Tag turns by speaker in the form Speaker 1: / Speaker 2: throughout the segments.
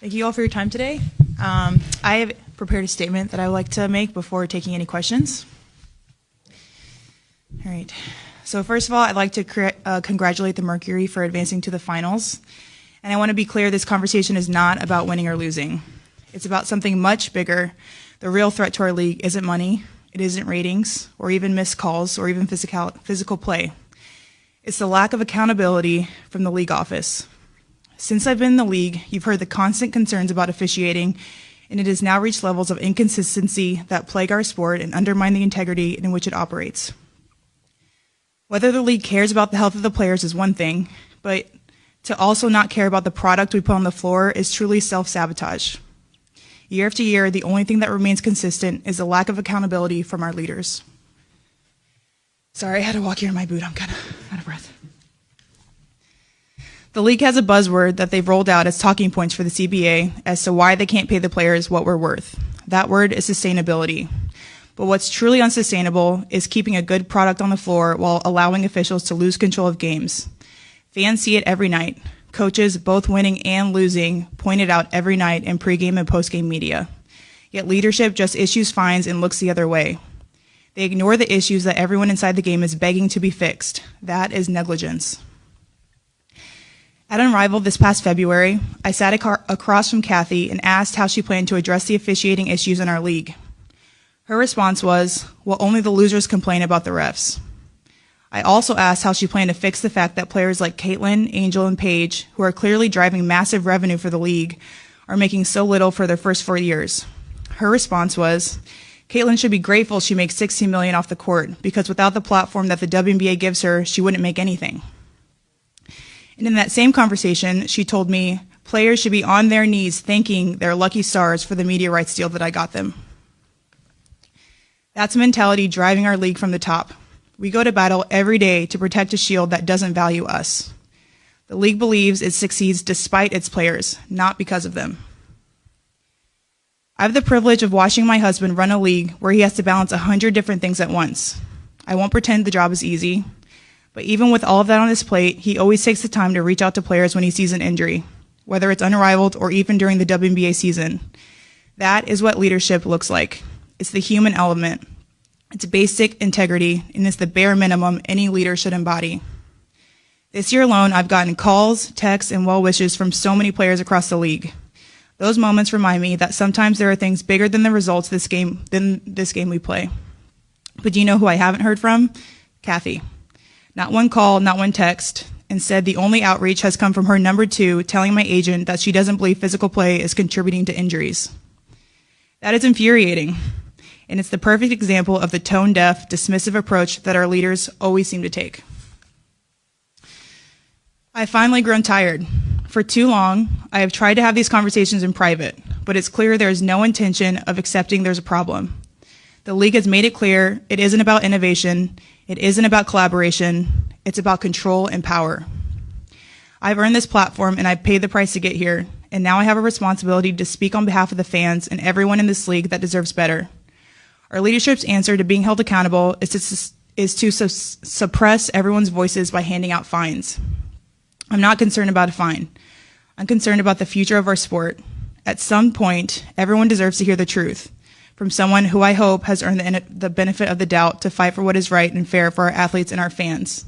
Speaker 1: Thank you all for your time today. I have prepared a statement that I would like to make before taking any questions. All right. So first of all, I'd like to congratulate the Mercury for advancing to the finals. And I want to be clear, this conversation is not about winning or losing. It's about something much bigger. The real threat to our league isn't money, it isn't ratings, or even missed calls, or even physical play. It's the lack of accountability from the league office. Since I've been in the league, you've heard the constant concerns about officiating, and it has now reached levels of inconsistency that plague our sport and undermine the integrity in which it operates. Whether the league cares about the health of the players is one thing, but to also not care about the product we put on the floor is truly self-sabotage. Year after year, the only thing that remains consistent is the lack of accountability from our leaders. Sorry, I had to walk here in my boot. I'm kind of out of breath. The league has a buzzword that they've rolled out as talking points for the CBA as to why they can't pay the players what we're worth. That word is sustainability. But what's truly unsustainable is keeping a good product on the floor while allowing officials to lose control of games. Fans see it every night. Coaches, both winning and losing, point it out every night in pregame and postgame media. Yet leadership just issues fines and looks the other way. They ignore the issues that everyone inside the game is begging to be fixed. That is negligence. At Unrivaled this past February, I sat across from Cathy and asked how she planned to address the officiating issues in our league. Her response was, well, only the losers complain about the refs. I also asked how she planned to fix the fact that players like Caitlin, Angel, and Paige, who are clearly driving massive revenue for the league, are making so little for their first 4 years. Her response was, Caitlin should be grateful she makes $16 million off the court, because without the platform that the WNBA gives her, she wouldn't make anything. And in that same conversation, she told me players should be on their knees thanking their lucky stars for the media rights deal that I got them. That's a mentality driving our league from the top. We go to battle every day to protect a shield that doesn't value us. The league believes it succeeds despite its players, not because of them. I have the privilege of watching my husband run a league where he has to balance 100 different things at once. I won't pretend the job is easy. But even with all of that on his plate, he always takes the time to reach out to players when he sees an injury, whether it's Unrivaled or even during the WNBA season. That is what leadership looks like. It's the human element. It's basic integrity, and it's the bare minimum any leader should embody. This year alone, I've gotten calls, texts, and well wishes from so many players across the league. Those moments remind me that sometimes there are things bigger than the results than this game we play. But do you know who I haven't heard from? Cathy. Not one call, not one text. Instead, the only outreach has come from her number 2 telling my agent that she doesn't believe physical play is contributing to injuries. That is infuriating, and it's the perfect example of the tone-deaf, dismissive approach that our leaders always seem to take. I've finally grown tired. For too long, I have tried to have these conversations in private, but it's clear there is no intention of accepting there's a problem. The league has made it clear it isn't about innovation, it isn't about collaboration, it's about control and power. I've earned this platform and I've paid the price to get here, and now I have a responsibility to speak on behalf of the fans and everyone in this league that deserves better. Our leadership's answer to being held accountable is to suppress everyone's voices by handing out fines. I'm not concerned about a fine. I'm concerned about the future of our sport. At some point, everyone deserves to hear the truth from someone who I hope has earned the benefit of the doubt to fight for what is right and fair for our athletes and our fans.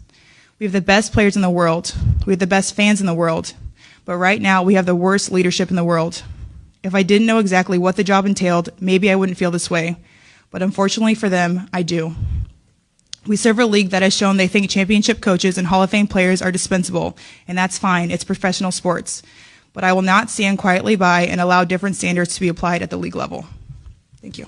Speaker 1: We have the best players in the world. We have the best fans in the world. But right now, we have the worst leadership in the world. If I didn't know exactly what the job entailed, maybe I wouldn't feel this way. But unfortunately for them, I do. We serve a league that has shown they think championship coaches and Hall of Fame players are dispensable, and that's fine. It's professional sports. But I will not stand quietly by and allow different standards to be applied at the league level. Thank you.